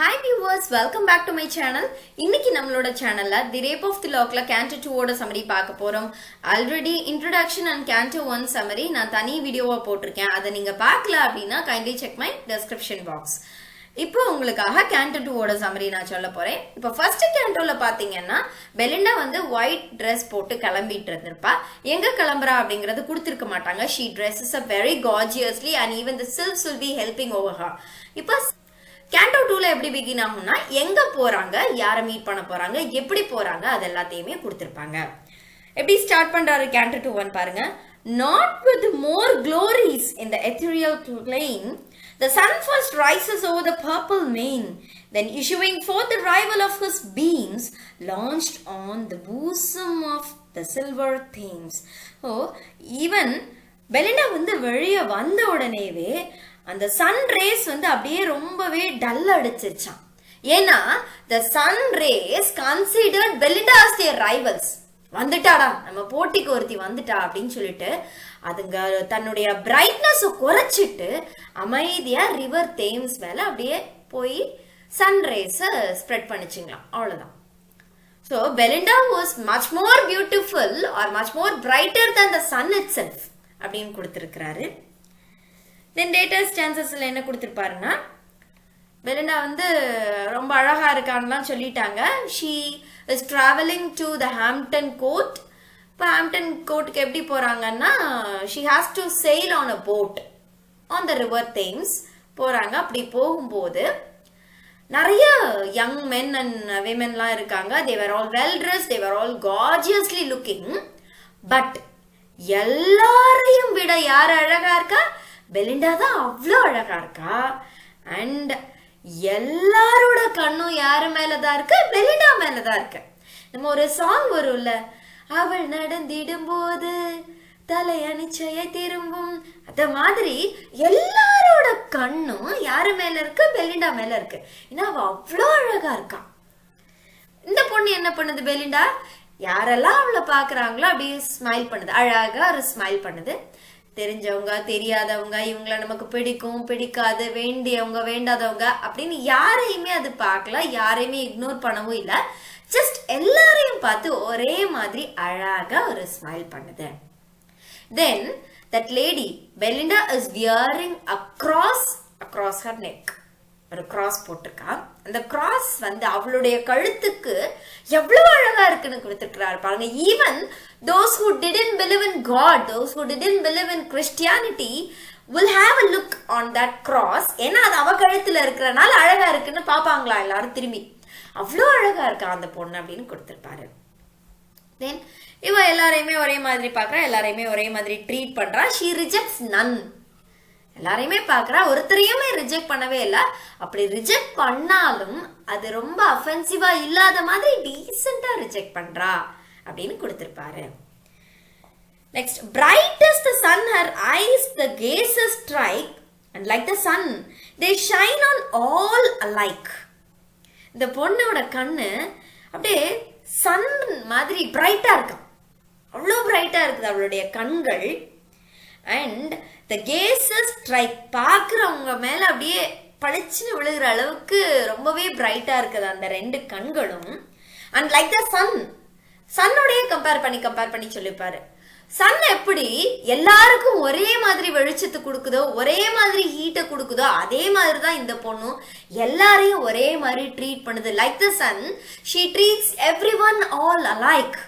Hi viewers, welcome back to my channel. இன்னைக்கு நம்மளோட சேனல்ல The Rape of the Lockல Canto 2 ஓட summary பார்க்க போறோம். Already introduction and Canto 1 summary நான் தனி வீடியோவா போட்டிருக்கேன். அதை நீங்க பார்க்கல அப்படினா kindly check my description box. இப்போ உங்களுக்காக Canto 2 ஓட summary நான் சொல்ல போறேன். இப்போ first Cantoல பாத்தீங்கன்னா பெலிண்டா வந்து white dress போட்டு கிளம்பிட்டு இருந்திருப்பா. எங்க கிளம்பறா அப்படிங்கறது கொடுத்திருக்க மாட்டாங்க. She dresses up very gorgeously and even the sylphs will be helping over her. இப்போ Canto 2ல எப்படி begin ஆகும்னா எங்க போறாங்க, யாரை மீட் பண்ண போறாங்க, எப்படி போறாங்க அது எல்லாத்தையுமே கொடுத்திருப்பாங்க. எப்படி ஸ்டார்ட் பண்றாரு Canto 2 1 பாருங்க. Not with more glories in the ethereal plain, the sun first rises over the purple main, then issuing forth the rival of his beams, launched on the bosom of the silver Thames. Oh, even Belinda வந்து வெளிய வந்த உடனேவே அந்த Sun race வந்து அப்படியே ரொம்பவே dull அடிச்சிருச்சான். ஏன்னா the sun rays considered Belinda as their rivals. வந்துட்டாடா, நம்ம போட்டிக்கு ஒருத்தி வந்துட்டா அப்படின்னு சொல்லிட்டு அதுங்க தன்னுடைய பிரைட்னஸ் குறைச்சிட்டு அமைதியா ரிவர் தேம்ஸ் மேல அப்படியே போய் சன் ரேஸ் ஸ்ப்ரெட் பண்ணிச்சிங்களாம். அவ்வளவுதான். So Belinda was much more beautiful or much more brighter than the sun itself அப்படின்னு கொடுத்திருக்கிறாரு. தென் டேட்டா ஸ்டான்சஸ்ல என்ன கொடுத்திருப்பாருன்னா பெலிண்டா வந்து ரொம்ப அழகா இருக்கான்னுலாம் சொல்லிட்டாங்க. She is travelling to the Hampton Court. இப்போ ஹாம்ப்டன் கோர்ட்டுக்கு எப்படி போறாங்கன்னா she has to sail on a boat on the river Thames போறாங்க. அப்படி போகும்போது நிறைய யங் மென் அண்ட் விமென்லாம் இருக்காங்க. They were all well dressed, they were all gorgeously looking. But எல்லாரையும் விட யார் அழகா இருக்கா? பெலிண்டா தான் அவ்வளோ அழகா இருக்கா. அண்ட் எல்லாரோட கண்ணும் யாரு மேலதான் இருக்கு? பெலிண்டா மேலதான் இருக்கு. நம்ம ஒரு சாங் வரும்ல, அவள் நடந்திடும் போது தலையணிச்சையை திரும்பும், அத மாதிரி எல்லாரோட கண்ணும் யாரு மேல இருக்கு? பெலிண்டா மேல இருக்கு. ஏன்னா அவ அவ்வளோ அழகா இருக்கா. இந்த பொண்ணு என்ன பண்ணுது? பெலிண்டா யாரெல்லாம் அவளை பாக்குறாங்களோ அப்படியே ஸ்மைல் பண்ணுது, அழகா ஒரு ஸ்மைல் பண்ணுது. தெரிஞ்சவங்க தெரியாதவங்க, இவங்கள நமக்கு பிடிக்கும் பிடிக்காது, வேண்டியவங்க வேண்டாதவங்க அப்படின்னு யாரையுமே அது பார்க்கல, யாரையுமே இக்னோர் பண்ணவும் இல்லை. ஜஸ்ட் எல்லாரையும் பார்த்து ஒரே மாதிரி அழகா ஒரு ஸ்மைல் பண்ணுது. Then that lady Belinda is wearing across her neck ஒரு கிராஸ் போட்டிருக்கா. அந்த கிராஸ் வந்து அவளுடைய கழுத்துக்கு எவ்வளவு அழகா இருக்குன்னு கொடுத்துருக்கிறாரு பாருங்க. Even those who didn't believe in God, those who didn't believe in Christianity will have a look on that cross. ஏன்னா அது அவ கழுத்துல இருக்கிறனால அழகா இருக்குன்னு பாப்பாங்களா எல்லாரும் திரும்பி. அவ்வளோ அழகா இருக்கா அந்த பொண்ணு அப்படின்னு கொடுத்துருப்பாரு. தென் இவ எல்லாரையுமே ஒரே மாதிரி பாக்குறா, எல்லாரையுமே ஒரே மாதிரி ட்ரீட் பண்றா. she rejects none. எல்லாரையுமே பாக்குறா, ஒருத்தரையுமே ரிஜெக்ட் பண்ணவே இல்லை. அப்படி ரிஜெக்ட் பண்ணாலும் அது ரொம்ப அஃபென்சிவா இல்லாத மாதிரி டீசெண்டா ரிஜெக்ட் பண்றா அப்படின்னு கொடுத்திருப்பாரு. Next, bright as the sun her eyes the gazes strike, and like the sun they shine on all alike. இந்த பொண்ணோட கண்ணு அப்படியே சன் மாதிரி பிரைட்டா இருக்கா, அவ்வளோ பிரைட்டா இருக்குது அவளுடைய கண்கள். அண்ட் த கேசஸ் ஸ்ட்ரைக், பார்க்குறவங்க மேல அப்படியே பளிச்சுன்னு விழுகிற அளவுக்கு ரொம்பவே பிரைட்டா இருக்குது அந்த ரெண்டு கண்களும். அண்ட் லைக் த சன், சன்னோடைய கம்பேர் பண்ணி சொல்லிப்பாரு. சன் எப்படி எல்லாருக்கும் ஒரே மாதிரி வெளிச்சத்தை கொடுக்குதோ, ஒரே மாதிரி ஹீட்டை கொடுக்குதோ, அதே மாதிரி தான் இந்த பொண்ணும் எல்லாரையும் ஒரே மாதிரி ட்ரீட் பண்ணுது. Like the sun she treats everyone all alike.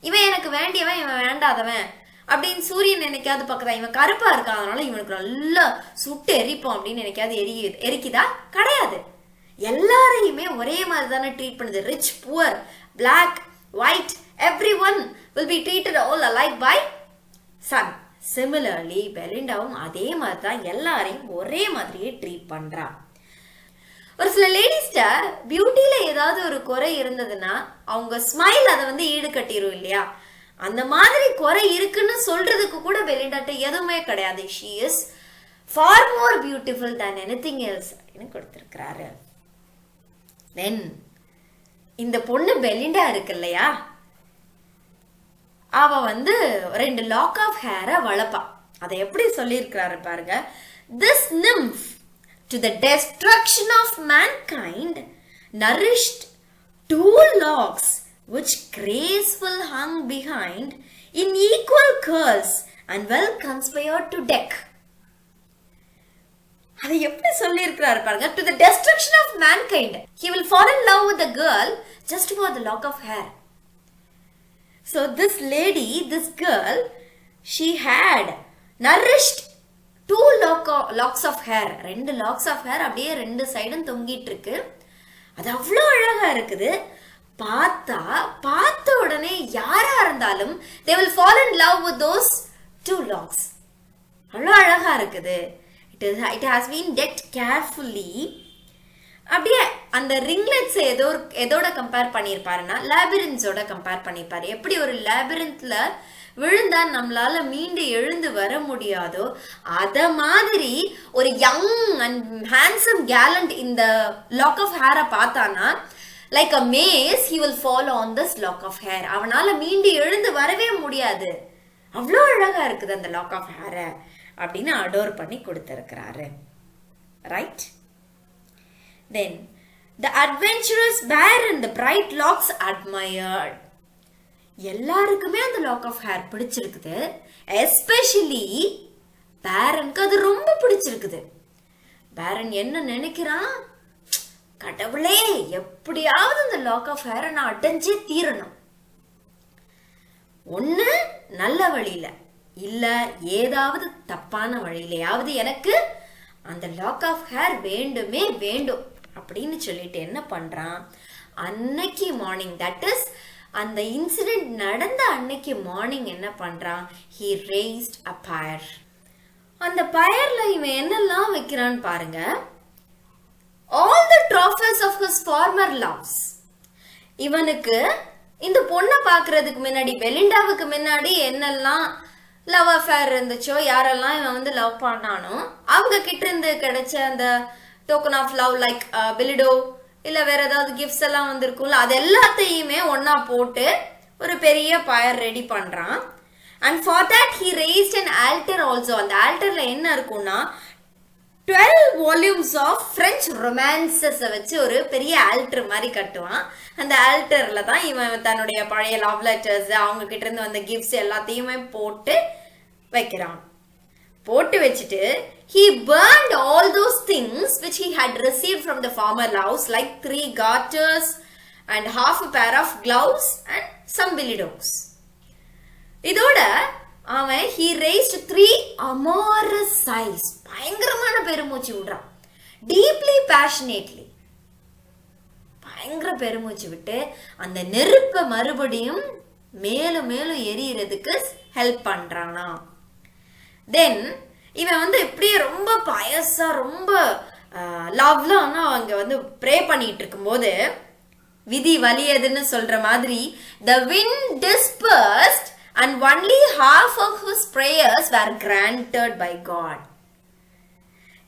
இவன் எனக்கு வேண்டியவன், இவன் வேண்டாதவன் அப்படின்னு சூரியன் நினைக்காது பக்கதா. இவன் கருப்பா இருக்கான், அதனால இவனுக்கு நல்லா சுட்டு எரிப்போம் அப்படின்னு நினைக்காது. எரிக்குதா? கிடையாது. எல்லாரையுமே ஒரே மாதிரி தானே ட்ரீட் பண்ணுது. Rich, poor, black, white, everyone will be treated all alike by sun. Similarly பெலிண்டாவும் அதே மாதிரி தான் எல்லாரையும் ஒரே மாதிரியே ட்ரீட் பண்றா. ஒரு சில லேடிஸ்ட பியூட்டியில ஏதாவது ஒரு குறை இருந்ததுன்னா அவங்க ஸ்மைல் அதை வந்து ஈடு கட்டிரும் இல்லையா? அந்த மாதிரி குறை இருக்குன்னு சொல்றதுக்கு கூட பெலிண்டாட்ட எதுவுமே கிடையாது. she is far more beautiful than anything else அப்படின்னு கொடுத்திருக்கிறாரு. தென் இந்த பொண்ணு பெலிண்டா இருக்கு இல்லையா, அவ வந்து 2 லாக் ஆஃப் ஹேரை வளர்ப்பா. அதை எப்படி சொல்லியிருக்கிறாரு பாருங்க. This nymph to the destruction of mankind, nourished 2 locks which graceful hung behind in equal curls and well conspired to deck. அதை எப்படி சொல்லியிருக்கிறாரு பாருங்க. To the destruction of mankind, he will fall in love with the girl just for the lock of hair. So this lady, this girl, she had nourished 2 locks of hair. 2 locks of hair அப்படியே 2 சைடும் தொங்கிட்டு இருக்கு. அது அவ்வளோ அழகா இருக்குது. பார்த்த உடனே யாரா இருந்தாலும் they will fall in love with those 2 locks. அவ்வளோ அழகா இருக்குது. It has been decked carefully. அப்படியே அந்த ரிங்லெட்ஸ் எதோட கம்பேர் பண்ணியிருப்பாருன்னா லேபிரின்ஸோட கம்பேர் பண்ணியிருப்பாரு. எப்படி ஒரு லேபிரின்த்ல விழுந்தா நம்மளால மீண்டு எழுந்து வர முடியாதோ அத மாதிரி ஒரு யங் அண்ட் ஹேண்ட்ஸம் கேலண்ட் இந்த லாக் ஆஃப் ஹேரை பார்த்தானா like a maze he will fall on this lock of hair. அவனால மீண்டு எழுந்து வரவே முடியாது. அவ்வளோ அழகா இருக்குது அந்த லாக் ஆஃப் ஹேரை அப்படின்னு அடோர் பண்ணி கொடுத்திருக்கிறாரு. Right? Then the adventurous bear and the bright locks admired. எல்லாருக்குமே அந்த லாக் ஆஃப் ஹேர் பிடிச்சிருக்குது. எஸ்பெஷலி பேரனுக்கு அது ரொம்ப பிடிச்சிருக்குது. பேரன் என்ன நினைக்கிறான், கடவுளே எப்படியாவது அந்த லாக் ஆஃப் ஹேரை நான் அடைஞ்சே தீரணும். ஒண்ணு நல்ல வழியில இல்ல ஏதாவது தப்பான வழியிலையாவது எனக்கு அந்த லாக் ஆஃப் ஹேர் வேண்டுமே வேண்டும் அப்படின்னு சொல்லிட்டு என்ன பண்றான், அன்னைக்கு மார்னிங், தட் இஸ் அந்த இன்சிடென்ட் நடந்த அன்னைக்கு மார்னிங் என்ன பண்றான், he raised a pyre. அந்த பயர்ல இவன் என்னெல்லாம் வைக்கிறான்னு பாருங்க. all the trophies of his former loves. இவனுக்கு இந்த பொண்ணை பாக்குறதுக்கு முன்னாடி பெலிண்டாவுக்கு முன்னாடி என்னெல்லாம் லவ் அஃபேர் இருந்துச்சோ, யாரெல்லாம் இவன் வந்து லவ் பண்ணானோ அவங்க கிட்ட இருந்து கிடைச்ச அந்த டோக்கன் ஆஃப் லவ் லைக் பெலிடோ இல்ல வேற ஏதாவது கிஃப்ட்ஸ் எல்லாம் வந்திருக்கும்ல, அது எல்லாத்தையுமே ஒன்னா போட்டு ஒரு பெரிய பயர் ரெடி பண்றான். And for that he raised an altar also. அந்த ஆல்டர்ல என்ன இருக்கும்னா 12 volumes of French romances வச்சு ஒரு பெரிய ஆல்டர் மாதிரி கட்டுவான். அந்த ஆல்டர்ல தான் இவன் தன்னுடைய பழைய லவ் லெட்டர்ஸ், அவங்க கிட்ட இருந்து வந்த கிஃப்ட்ஸ் எல்லாத்தையுமே போட்டு வைக்கிறான். போட்டு வச்சுட்டு he burned all those things which he had received from the former loves, like 3 garters and half a pair of gloves and some billidogs. இதோட அவன் he raised 3 amorous sighs. பயங்கரமான பெருமூச்சு விடுறான். deeply passionately பயங்கர பெருமூச்சு விட்டு அந்த நெருப்பை மறுபடியும் மேலும் மேலும் எரியறதுக்கு ஹெல்ப் பண்றானா. தென் இவன் வந்து இப்படியே ரொம்ப பயசா ரொம்ப லவ்லானா அங்க வந்து ப்ரே பண்ணிட்டு இருக்கும்போது விதி வலியதுன்னு சொல்ற மாதிரி the wind dispersed and only half of his prayers were granted by God.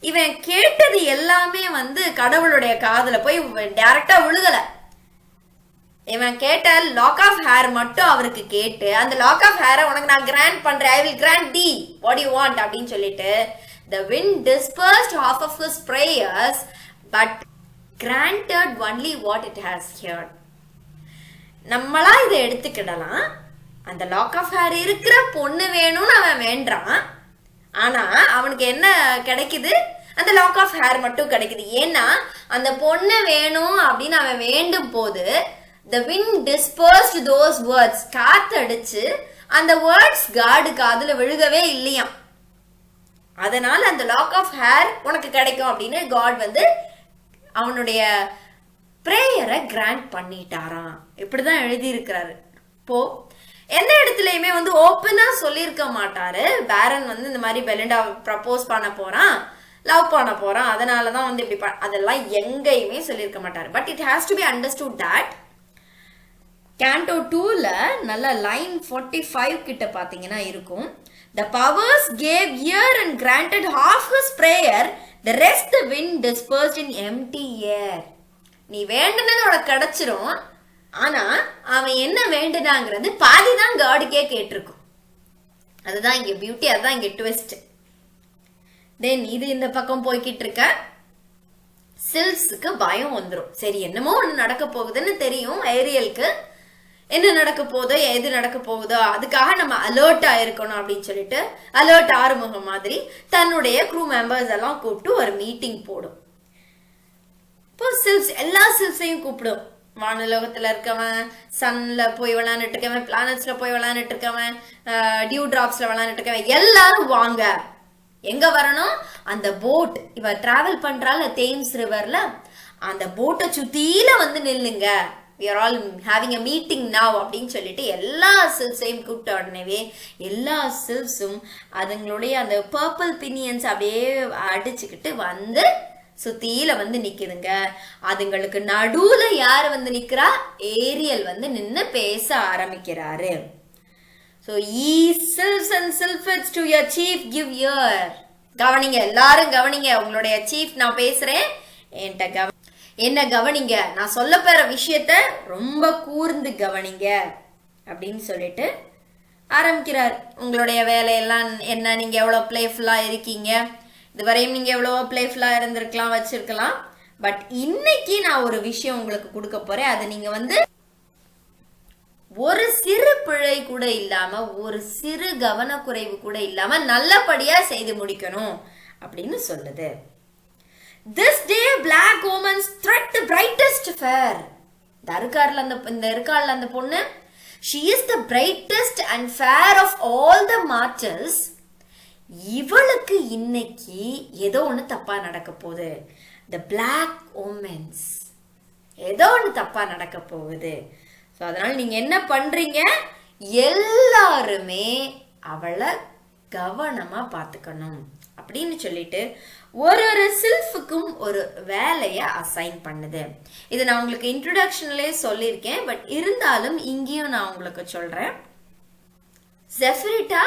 இவன் கேட்டது எல்லாமே வந்து கடவுளுடைய காதுல போய் டைரக்டா விழுகல. இவன் கேட்ட லாக் ஆஃப் ஹேர் மட்டும் அவருக்கு கேட்டு அந்த லாக் ஆஃப் ஹேரை உனக்கு நான் கிராண்ட் பண்றேன், I will grant the what you want அப்படின்னு சொல்லிட்டு the wind dispersed half of his prayers but granted only what it has heard. நம்மளா இதை எடுத்துக்கிடலாம். அந்த லாக் ஆஃப் ஹேர் இருக்கிற பொண்ணு வேணும்னு அவன் வேண்டான். ஆனா அவனுக்கு என்ன கிடைக்குது, அந்த லாக் ஆஃப் ஹேர் மட்டும் கிடைக்குது. ஏன்னா அந்த பொண்ணு வேணும் அப்படின்னு அவன் வேண்டும் போது the wind dispersed those words. காத்தடிச்சு அந்த வேர்ட்ஸ் காடு காதுல விழுகவே இல்லையாம். அதனால அந்த லாக் ஆஃப் ஹேர் உனக்கு கிடைக்கும் அப்படின்னு காட் வந்து அவனுடைய பிரேயரை கிராண்ட் பண்ணிட்டாராம். இப்படிதான் எழுதி இருக்கிறாரு. இப்போ எந்த இடத்துலயுமே வந்து ஓப்பனா சொல்லியிருக்க மாட்டாரு பேரன் வந்து இந்த மாதிரி பெலிண்டா ப்ரப்போஸ் பண்ண போறான், லவ் பண்ண போறான், அதனாலதான் வந்து இப்படி அதெல்லாம் எங்கேயுமே சொல்லியிருக்க மாட்டாரு. But it has to be understood that Canto 2ல நல்ல லைன் 45 கிட்ட பாத்தீங்கன்னா இருக்கும். The powers gave ear and granted half his prayer, the rest the wind dispersed in empty air. நீ வேண்டுனது உனக்கு கிடைச்சிரும். ஆனா அவன் என்ன வேண்டுனாங்கிறது பாதிதான் காடுக்கே கேட்டிருக்கும். அதுதான் இங்க பியூட்டி, அதுதான் இங்க ட்விஸ்ட். தென் இது இந்த பக்கம் போய்கிட்டு இருக்க சில்ஸ்க்கு பயம் வந்துடும். சரி என்னமோ ஒன்று நடக்க போகுதுன்னு தெரியும் ஏரியலுக்கு, என்ன நடக்க போதோ எது நடக்க போகுதோ அதுக்காக நம்ம அலர்ட் ஆயிருக்கணும் அப்படின்னு சொல்லிட்டு அலர்ட் ஆறுமுகம் மாதிரி தன்னுடைய க்ரூ மெம்பர்ஸ் எல்லாம் கூப்பிட்டு ஒரு மீட்டிங் போடும். இப்போ சில்ஸ் எல்லா சில்ஸையும் கூப்பிடும். வானலோகத்துல இருக்கவன், சன்ல போய் விளையாண்டுட்டு இருக்கவன், பிளானட்ஸ்ல போய் விளையாண்டுட்டு இருக்கவன், டியூ டிராப்ஸ்ல விளையாண்டுட்டு இருக்கவன் எல்லாரும் வாங்க. எங்க வரணும்? அந்த போட் இவ டிராவல் பண்றால தேம்ஸ் ரிவர்ல, அந்த போட்டை சுத்தியில வந்து நில்லுங்க. we are all having a meeting now அப்படின்னு சொல்லிட்டு எல்லா சில்ஸையும் கூப்பிட்ட உடனேவே எல்லா சில்ஸும் அதுங்களுடைய அந்த பர்பிள் பினியன்ஸ் அப்படியே அடிச்சுக்கிட்டு வந்து சுத்தியில வந்து நிக்குதுங்க. அதுங்களுக்கு நடுவுல யாரு வந்து நிக்கிறா? ஏரியல் வந்து நின்னு பேச ஆரம்பிக்கிறாரு. So ye sylphs and sylphids to your chief give ear. கவனிங்க, எல்லாரும் கவனிங்க, உங்களுடைய சீஃப் நான் பேசுறேன், என்ன கவனிங்க, நான் சொல்ல போற விஷயத்த ரொம்ப கூர்ந்து கவனிங்க அப்படின்னு சொல்லிட்டு ஆரம்பிக்கிறார். உங்களுடைய வேலையெல்லாம் என்ன, நீங்க எவ்வளவு பிளேஃபுல்லா இருக்கீங்க, இதுவரையும் நீங்க எவ்வளவோ பிளேஃபுல்லா இருந்திருக்கலாம், வச்சிருக்கலாம். பட் இன்னைக்கு நான் ஒரு விஷயம் உங்களுக்கு கொடுக்க போறேன். அது நீங்க வந்து ஒரு சிறு பிழை கூட இல்லாம, ஒரு சிறு கவனக்குறைவு கூட இல்லாம நல்லபடியா செய்து முடிக்கணும் அப்படின்னு சொல்லுது. This day black omens threat the brightest fair. இந்த இருக்கார்ல அந்த பொண்ணு, she is the brightest and fair of all the martyrs. இவளுக்கு இன்னைக்கு ஏதோ ஒண்ணு தப்பா நடக்க போகுது. The black omens, ஏதோ ஒண்ணு தப்பா நடக்க போகுது. ஸோ அதனால நீங்க என்ன பண்றீங்க? எல்லாருமே அவளை கவனமா பார்த்துக்கணும் அப்படின்னு சொல்லிட்டு ஒரு ஒரு சில்ஃபுக்கும் ஒரு வேலையை அசைன் பண்ணுது. இது நான் உங்களுக்கு இன்ட்ரோடக்ஷன்லயே சொல்லியிருக்கேன், பட் இருந்தாலும் இங்கேயும் நான் உங்களுக்கு சொல்றேன். ஜெஃப்ரிட்டா,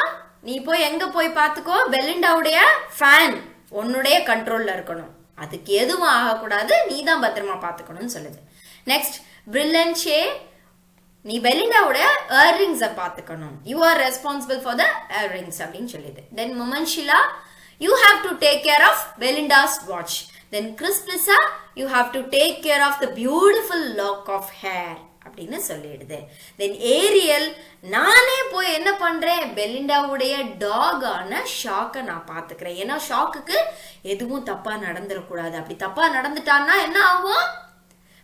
நீ போய் எங்க போய் பார்த்துக்கோ, பெலிண்டாவுடைய ஃபேன் உன்னுடைய கண்ட்ரோல்ல இருக்கணும், அதுக்கு எதுவும் ஆகக்கூடாது, நீ தான் பத்திரமா பார்த்துக்கணும்னு சொல்லுது. நெக்ஸ்ட் பிரில்லன்ஷே, நீ பெலிண்டாவோட இயர்ரிங்ஸை பார்த்துக்கணும், you are responsible for the earrings அப்படின்னு சொல்லுது. தென் மொமன்ஷிலா, you have to take care of Belinda's watch. Then Crispissa, you have to take care of the beautiful lock of hair அப்படின்னு சொல்லிடுது. தென் ஏரியல், நானே போய் என்ன பண்றேன், பெலிண்டாவுடைய டாகான ஷாக்கை நான் பார்த்துக்கிறேன். ஏன்னா ஷாக்குக்கு எதுவும் தப்பா நடந்துடக்கூடாது. அப்படி தப்பா நடந்துட்டான்னா என்ன ஆகும்?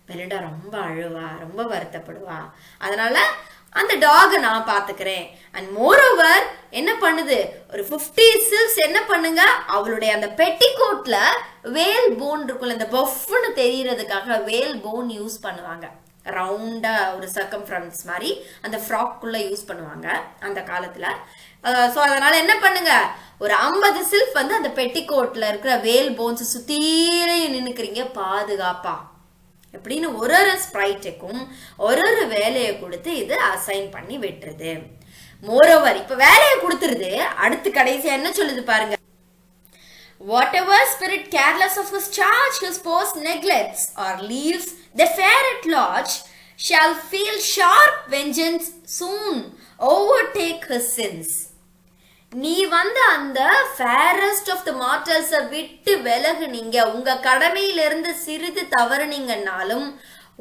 பெலிண்டா ரொம்ப அழுவா, ரொம்ப வருத்தப்படுவா. அதனால அந்த டாகை நான் பாத்துக்கிறேன். அண்ட் மோரோவர் என்ன பண்ணுது, ஒரு 50 சில்ஸ் என்ன பண்ணுங்க, அவளுடைய அந்த பெட்டிகோட்ல வேல் போன் இருக்கும்ல, இந்த பஃப்னு தெரியறதுக்காக வேல் போன் யூஸ் பண்ணுவாங்க. ரவுண்டா ஒரு சர்க்கம்ஃபரன்ஸ் மாதிரி அந்த ஃப்ராக்குள்ள யூஸ் பண்ணுவாங்க அந்த காலத்துல. ஸோ அதனால என்ன பண்ணுங்க, ஒரு 50 சில்ஃப் வந்து அந்த பெட்டிகோட்ல இருக்கிற வேல் போன்ஸ் சுத்திலையும் நின்னுக்கிறீங்க பாதுகாப்பா எப்படின்னு ஒரு ஒரு ஸ்ப்ரைட்டுக்கும் ஒரு ஒரு வேலையை கொடுத்து இது அசைன் பண்ணி விட்டுருது. மோரோவர் இப்ப வேலையை கொடுத்துருது, அடுத்து கடைசியா என்ன சொல்லுது பாருங்க. Whatever spirit careless of his charge his post neglects or leaves the fair at large shall feel sharp vengeance soon overtake his sins. நீ வந்து அந்த ஃபேரஸ்ட் ஆஃப் த மார்டல்ஸை விட்டு விலகுனீங்க, உங்க கடமையிலிருந்து சிறிது தவறுனீங்கன்னாலும்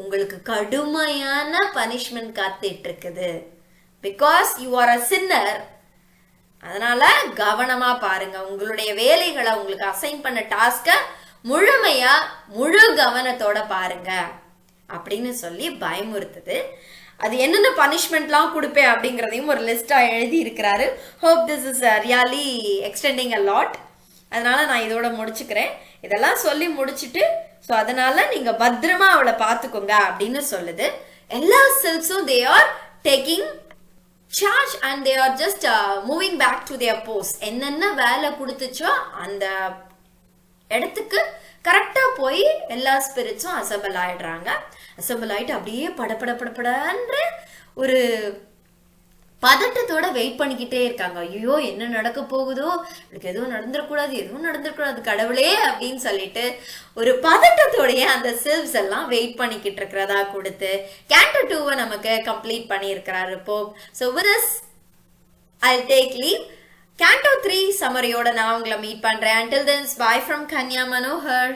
உங்களுக்கு கடுமையான பனிஷ்மெண்ட் காத்துட்டு இருக்குது. பிகாஸ் யூ ஆர் அ சின்னர். அதனால கவனமா பாருங்க, உங்களுடைய வேலைகளை, உங்களுக்கு அசைன் பண்ண டாஸ்க முழுமையா முழு கவனத்தோட பாருங்க அப்படின்னு சொல்லி பயமுறுத்துது. அது என்னென்ன பனிஷ்மெண்ட்லாம் கொடுப்பேன் அப்படிங்கிறதையும் ஒரு லிஸ்டா எழுதி இருக்கிறாரு. Hope this is really extending a lot. அதனால நான் இதோட முடிச்சுக்கிறேன். இதெல்லாம் சொல்லி முடிச்சுட்டு, ஸோ அதனால நீங்க பத்திரமா அவளை பார்த்துக்கோங்க அப்படின்னு சொல்லுது. எல்லா சில்ஸும் they are taking charge and they are just moving back to their post. என்னென்ன வேலை கொடுத்துச்சோ அந்த இடத்துக்கு கரெக்டா போய் எல்லா ஸ்பிரிட்ஸும் அசம்பிள் ஆயிடுறாங்க. அசம்பிள் ஆயிட்டு அப்படியே படப்படப்படப்படன்ற ஒரு பதட்டத்தோட வெயிட் பண்ணிக்கிட்டே இருக்காங்க. ஐயோ என்ன நடக்க போகுதோ, எனக்கு எதுவும் நடந்துடக்கூடாது, எதுவும் நடந்துடக்கூடாது கடவுளே அப்படின்னு சொல்லிட்டு ஒரு பதட்டத்தோடைய அந்த சில்வ்ஸ் எல்லாம் வெயிட் பண்ணிக்கிட்டு இருக்கிறதா கொடுத்து கேண்டோ 2 நமக்கு கம்ப்ளீட் பண்ணியிருக்கிறாரு இப்போ. So with this I'll take leave. Canto 3 சம்மரியோட நான் உங்களை மீட் பண்றேன். Until then, bye from Kanya Manohar.